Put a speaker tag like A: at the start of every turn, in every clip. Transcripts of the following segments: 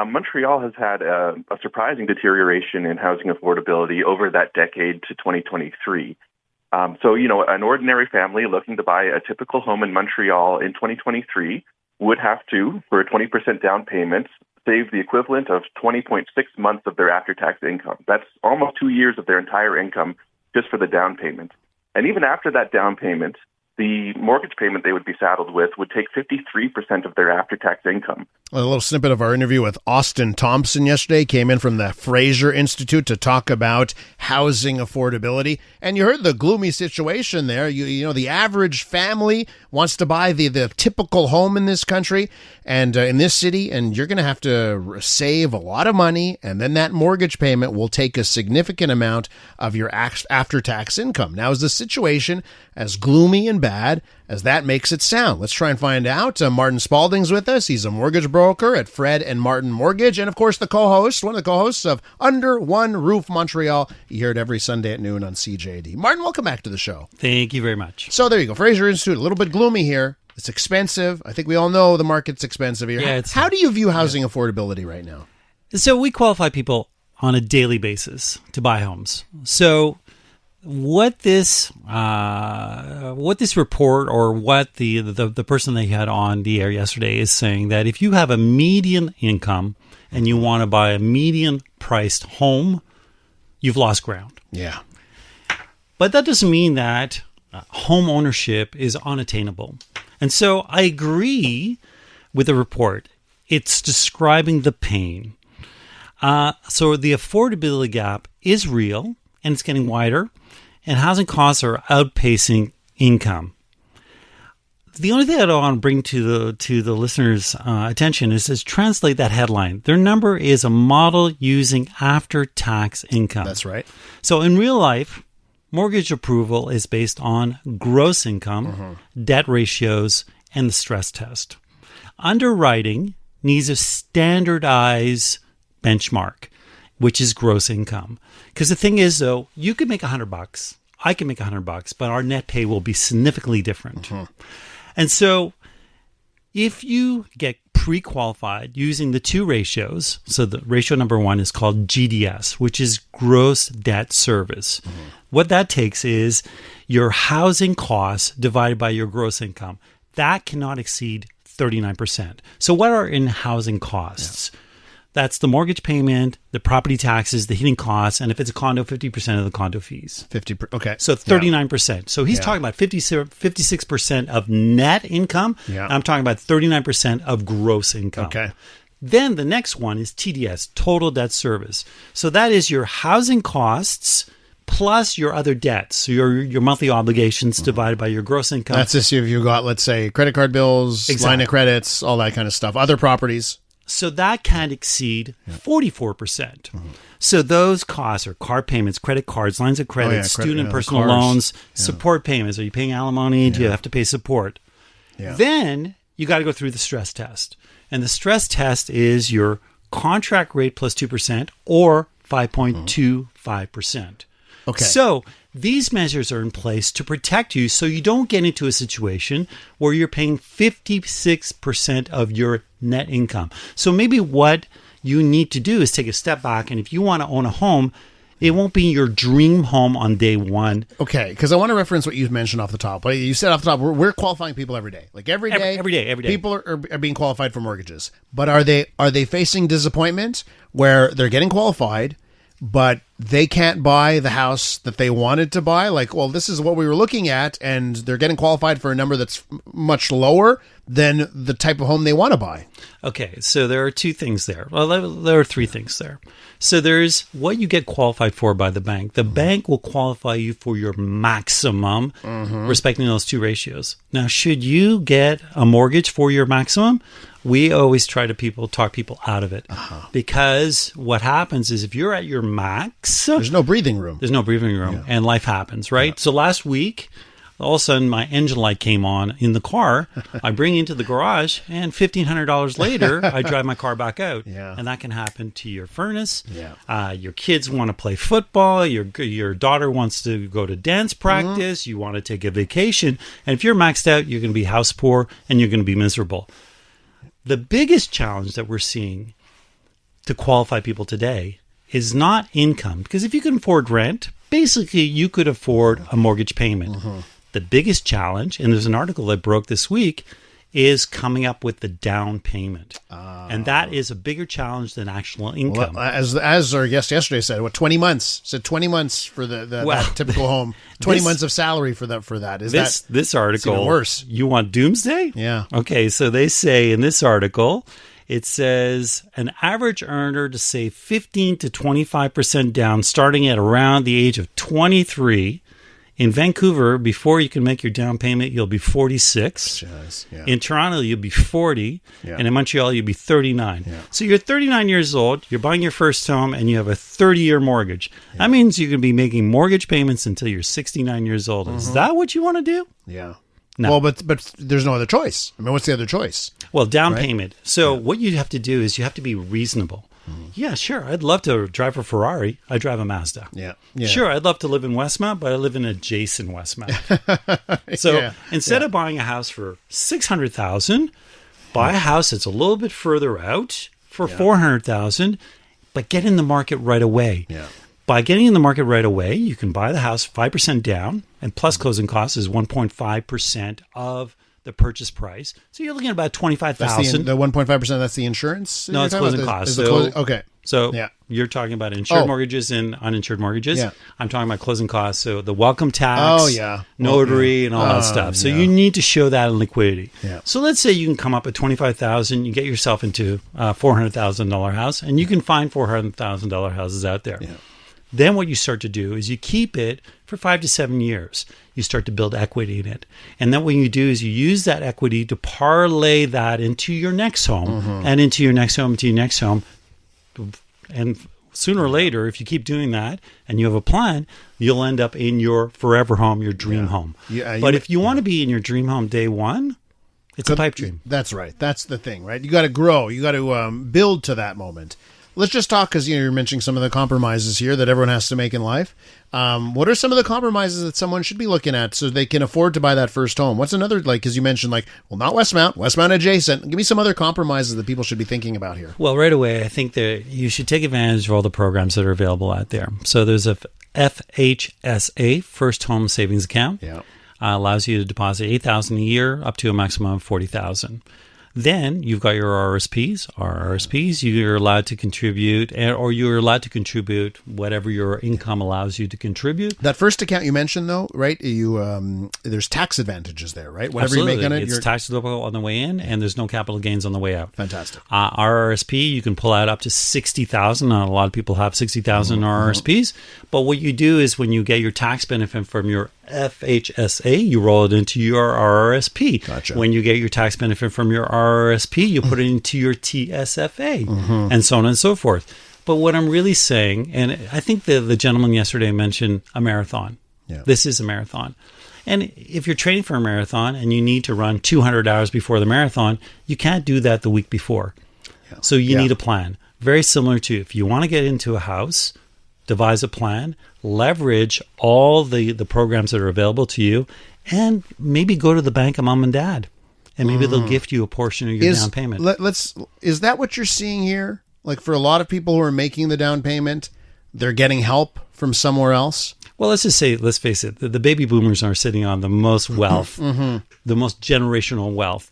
A: Montreal has had a surprising deterioration in housing affordability over that decade to 2023. So, an ordinary family looking to buy a typical home in Montreal in 2023 would have to, for a 20% down payment, save the equivalent of 20.6 months of their after-tax income. That's almost 2 years of their entire income just for the down payment. And even after that down payment, the mortgage payment they would be saddled with would take 53% of their after-tax income.
B: A little snippet of our interview with Austin Thompson yesterday came in from the Fraser Institute to talk about housing affordability. And you heard the gloomy situation there. You know, the average family wants to buy the typical home in this country and in this city, and you're going to have to save a lot of money, and then that mortgage payment will take a significant amount of your after-tax income. Now, is the situation as gloomy and bad as that makes it sound? Let's try and find out. Martin Spalding's with us. He's a mortgage broker at Fred and Martin Mortgage, and of course one of the co-hosts of Under One Roof Montreal. You hear it every Sunday at noon on CJD. Martin, welcome back to the show.
C: Thank you very much.
B: So there you go. Fraser Institute, a little bit gloomy here. It's expensive. I think we all know the market's expensive here.
C: Yeah,
B: how do you view housing affordability right now?
C: So we qualify people on a daily basis to buy homes. So what this report, or what the person they had on the air yesterday is saying, that if you have a median income and you want to buy a median priced home, you've lost ground.
B: Yeah.
C: But that doesn't mean that home ownership is unattainable. And so I agree with the report. It's describing the pain. So the affordability gap is real, and it's getting wider, and housing costs are outpacing income. The only thing I want to bring to the listeners' attention is to translate that headline. Their number is a model using after-tax income.
B: That's right.
C: So in real life, mortgage approval is based on gross income, debt ratios, and the stress test. Underwriting needs a standardized benchmark, which is gross income. Because the thing is, though, you can make $100, I can make $100, but our net pay will be significantly different. And so if you get pre-qualified using the two ratios, so the ratio number one is called GDS, which is gross debt service. What that takes is your housing costs divided by your gross income. That cannot exceed 39%. So what are in housing costs? Yeah. That's the mortgage payment, the property taxes, the heating costs, and if it's a condo, 50% of the condo fees.
B: 50%. Okay.
C: So 39%. So he's talking about 56% of net income.
B: Yeah.
C: I'm talking about 39% of gross income.
B: Okay.
C: Then the next one is TDS, total debt service. So that is your housing costs plus your other debts, so your monthly obligations divided by your gross income.
B: That's if you've got, let's say, credit card bills, line of credits, all that kind of stuff, other properties.
C: So that can't exceed 44%. So those costs are car payments, credit cards, lines of credit, student and personal loans, support payments. Are you paying alimony? Do you have to pay support? Then you got to go through the stress test. And the stress test is your contract rate plus 2% or 5.25%.
B: Okay.
C: So these measures are in place to protect you so you don't get into a situation where you're paying 56% of your net income. So maybe what you need to do is take a step back, and if you want to own a home, it won't be your dream home on day one.
B: Okay, because I want to reference what you mentioned off the top. You said off the top, we're qualifying people every day. Like every day. People are being qualified for mortgages. But are they facing disappointment where they're getting qualified, but they can't buy the house that they wanted to buy? Like, well, this is what we were looking at, and they're getting qualified for a number that's much lower than the type of home they want to buy.
C: Okay, so there are two things there. Well, there are three things there. So there's what you get qualified for by the bank. The bank will qualify you for your maximum, respecting those two ratios. Now, should you get a mortgage for your maximum? We always try to talk people out of it, because what happens is if you're at your max,
B: there's no breathing room.
C: And life happens, right? So last week, all of a sudden my engine light came on in the car. I bring it into the garage, and $1,500 later, I drive my car back out. And that can happen to your furnace. Your kids want to play football. Your daughter wants to go to dance practice. You want to take a vacation. And if you're maxed out, you're going to be house poor and you're going to be miserable. The biggest challenge that we're seeing to qualify people today is not income. Because if you can afford rent, basically you could afford a mortgage payment. The biggest challenge, and there's an article that broke this week, is coming up with the down payment. And that is a bigger challenge than actual income.
B: Well, as our guest yesterday said, 20 months? Said 20 months for that typical home. 20 months of salary for that. Is
C: this article
B: even worse?
C: You want doomsday?
B: Yeah.
C: Okay, so they say in this article, it says an average earner to save 15 to 25% down starting at around the age of 23. In Vancouver, before you can make your down payment, you'll be 46.
B: Yeah.
C: In Toronto, you'll be 40.
B: Yeah.
C: And in Montreal, you'll be 39.
B: Yeah.
C: So you're 39 years old, you're buying your first home, and you have a 30-year mortgage. Yeah. That means you can be making mortgage payments until you're 69 years old. Is that what you want to do?
B: Yeah.
C: No.
B: Well, but there's no other choice. I mean, what's the other choice?
C: Well, down payment. So what you have to do is you have to be reasonable. Yeah, sure. I'd love to drive a Ferrari. I drive a Mazda.
B: Yeah.
C: Sure, I'd love to live in Westmount, but I live in adjacent Westmount. So instead of buying a house for $600,000, buy a house that's a little bit further out for $400,000, but get in the market right away.
B: Yeah.
C: By getting in the market right away, you can buy the house 5% down, and plus closing costs is 1.5% of the purchase price. So you're looking at about $25,000.
B: The 1.5%, that's the insurance?
C: No, it's closing costs.
B: Okay.
C: So you're talking about insured mortgages and uninsured mortgages. Yeah. I'm talking about closing costs. So the welcome tax, notary, and all that stuff. So you need to show that in liquidity.
B: Yeah.
C: So let's say you can come up with $25,000, you get yourself into a $400,000 house, and you can find $400,000 houses out there.
B: Yeah.
C: Then what you start to do is you keep it for 5 to 7 years. You start to build equity in it. And then what you do is you use that equity to parlay that into your next home and into your next home, into your next home. And sooner or later, if you keep doing that and you have a plan, you'll end up in your forever home, your dream home. But if you want to be in your dream home day one, it's a pipe dream.
B: That's right. That's the thing, right? You got to grow. You got to build to that moment. Let's just talk, because you're mentioning some of the compromises here that everyone has to make in life. What are some of the compromises that someone should be looking at so they can afford to buy that first home? What's another, because you mentioned, not Westmount adjacent. Give me some other compromises that people should be thinking about here.
C: Well, right away, I think that you should take advantage of all the programs that are available out there. So there's a FHSA, First Home Savings Account.
B: Yeah.
C: Allows you to deposit $8,000 a year up to a maximum of $40,000. Then you've got your RRSPs. RRSPs, you're allowed to contribute, or you're allowed to contribute whatever your income allows you to contribute.
B: That first account you mentioned, though, right? There's tax advantages there, right? Whatever
C: Absolutely.
B: you make on it,
C: it's taxable on the way in, and there's no capital gains on the way out.
B: Fantastic.
C: RRSP, you can pull out up to $60,000. Not a lot of people have $60,000 RRSPs, but what you do is when you get your tax benefit from your FHSA, you roll it into your RRSP.
B: Gotcha.
C: When you get your tax benefit from your RRSP, you put it into your TSFA, and so on and so forth. But what I'm really saying, and I think the gentleman yesterday mentioned a marathon.
B: Yeah.
C: This is a marathon. And if you're training for a marathon and you need to run 200 hours before the marathon, you can't do that the week before. Yeah. So you need a plan. Very similar to if you want to get into a house, devise a plan, leverage all the programs that are available to you, and maybe go to the bank of mom and dad, and maybe they'll gift you a portion of your down payment.
B: Is that what you're seeing here? Like for a lot of people who are making the down payment, they're getting help from somewhere else?
C: Well, let's face it, the baby boomers are sitting on the most wealth, the most generational wealth.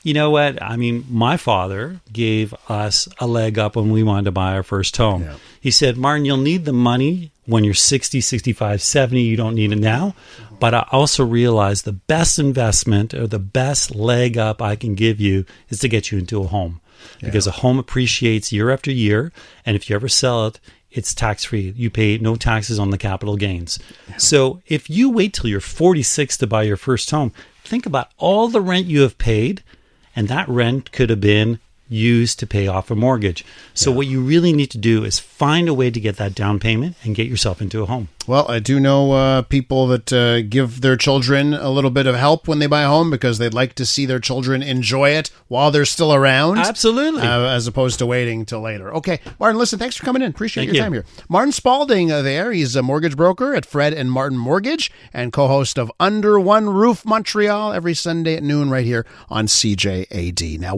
C: You know what? I mean, my father gave us a leg up when we wanted to buy our first home. Yeah. He said, Martin, you'll need the money when you're 60, 65, 70. You don't need it now. But I also realize the best investment or the best leg up I can give you is to get you into a home. Yeah. Because a home appreciates year after year. And if you ever sell it, it's tax-free. You pay no taxes on the capital gains. Yeah. So if you wait till you're 46 to buy your first home, think about all the rent you have paid. And that rent could have been used to pay off a mortgage. So what you really need to do is find a way to get that down payment and get yourself into a home.
B: Well, I do know people that give their children a little bit of help when they buy a home because they'd like to see their children enjoy it while they're still around.
C: Absolutely.
B: As opposed to waiting till later. Okay, Martin, listen, thanks for coming in. Appreciate your time here. Martin Spalding there. He's a mortgage broker at Fred and Martin Mortgage and co-host of Under One Roof Montreal every Sunday at noon right here on CJAD. Now,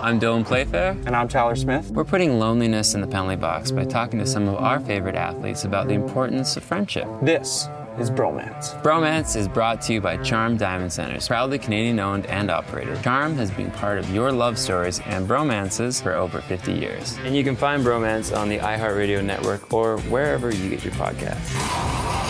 D: I'm Dylan Playfair.
E: And I'm Tyler Smith.
D: We're putting loneliness in the penalty box by talking to some of our favorite athletes about the importance of friendship.
E: This is Bromance.
D: Bromance is brought to you by Charm Diamond Centers, proudly Canadian-owned and operated. Charm has been part of your love stories and bromances for over 50 years.
F: And you can find Bromance on the iHeartRadio network or wherever you get your podcasts.